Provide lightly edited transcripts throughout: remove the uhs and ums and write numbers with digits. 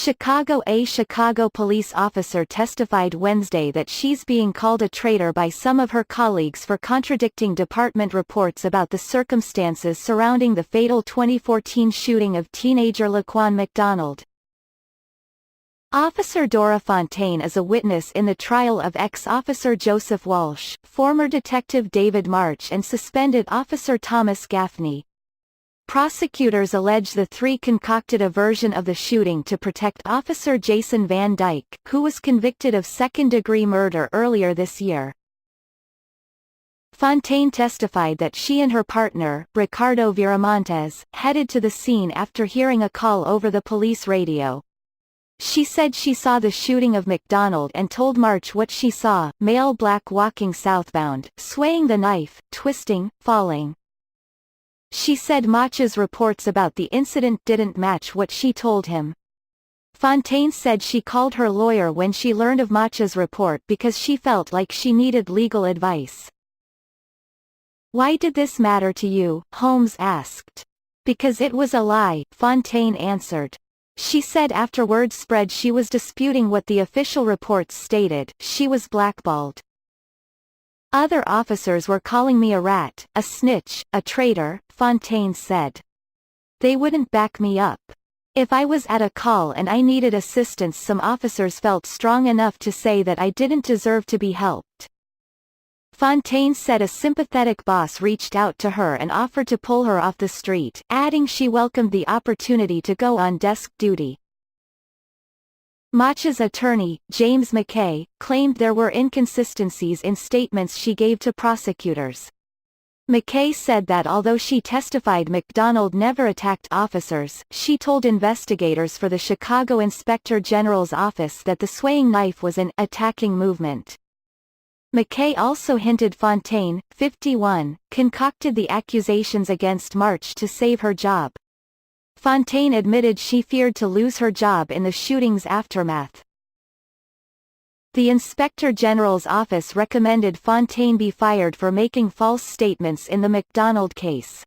A Chicago police officer testified Wednesday that she's being called a traitor by some of her colleagues for contradicting department reports about the circumstances surrounding the fatal 2014 shooting of teenager Laquan McDonald. Officer Dora Fontaine is a witness in the trial of ex-officer Joseph Walsh, former Detective David March and suspended Officer Thomas Gaffney. Prosecutors allege the three concocted a version of the shooting to protect Officer Jason Van Dyke, who was convicted of second-degree murder earlier this year. Fontaine testified that she and her partner, Ricardo Viramontes, headed to the scene after hearing a call over the police radio. She said she saw the shooting of McDonald and told March what she saw: male black walking southbound, swaying the knife, twisting, falling. She said March's reports about the incident didn't match what she told him. Fontaine said she called her lawyer when she learned of March's report because she felt like she needed legal advice. "Why did this matter to you?" Holmes asked. "Because it was a lie," Fontaine answered. She said after word spread she was disputing what the official reports stated. She was blackballed. "Other officers were calling me a rat, a snitch, a traitor," Fontaine said. "They wouldn't back me up. If I was at a call and I needed assistance, some officers felt strong enough to say that I didn't deserve to be helped." Fontaine said a sympathetic boss reached out to her and offered to pull her off the street, adding she welcomed the opportunity to go on desk duty. March's attorney, James McKay, claimed there were inconsistencies in statements she gave to prosecutors. McKay said that although she testified McDonald never attacked officers, she told investigators for the Chicago Inspector General's office that the swaying knife was an attacking movement. McKay also hinted Fontaine, 51, concocted the accusations against March to save her job. Fontaine admitted she feared to lose her job in the shooting's aftermath. The Inspector General's office recommended Fontaine be fired for making false statements in the McDonald case.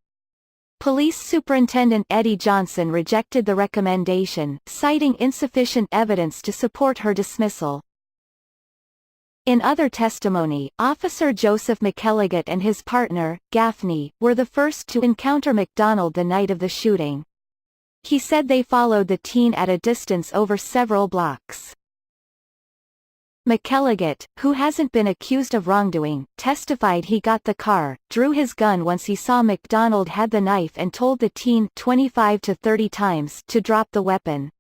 Police Superintendent Eddie Johnson rejected the recommendation, citing insufficient evidence to support her dismissal. In other testimony, Officer Joseph McElligott and his partner, Gaffney, were the first to encounter McDonald the night of the shooting. He said they followed the teen at a distance over several blocks. McElligott, who hasn't been accused of wrongdoing, testified he got the car, drew his gun once he saw McDonald had the knife and told the teen 25 to 30 times to drop the weapon.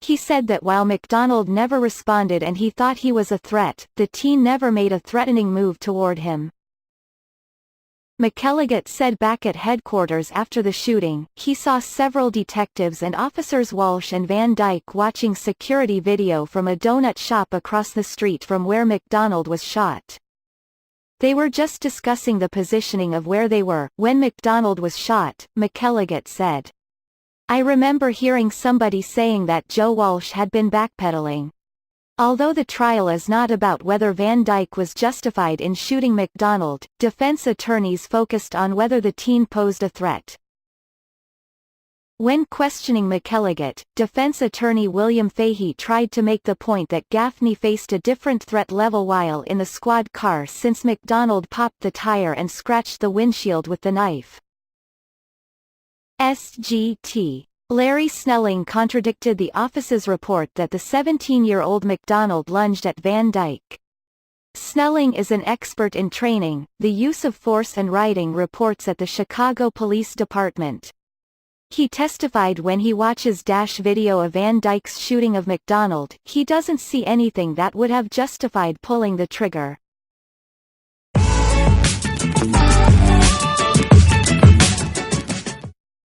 He said that while McDonald never responded and he thought he was a threat, the teen never made a threatening move toward him. McElligott said back at headquarters after the shooting, he saw several detectives and officers Walsh and Van Dyke watching security video from a donut shop across the street from where McDonald was shot. They were just discussing the positioning of where they were when McDonald was shot, McElligott said. "I remember hearing somebody saying that Joe Walsh had been backpedaling." Although the trial is not about whether Van Dyke was justified in shooting McDonald, defense attorneys focused on whether the teen posed a threat. When questioning McElligott, defense attorney William Fahey tried to make the point that Gaffney faced a different threat level while in the squad car since McDonald popped the tire and scratched the windshield with the knife. SGT Larry Snelling contradicted the office's report that the 17-year-old McDonald lunged at Van Dyke. Snelling is an expert in training, the use of force and riding reports at the Chicago Police Department. He testified when he watches dash video of Van Dyke's shooting of McDonald, he doesn't see anything that would have justified pulling the trigger.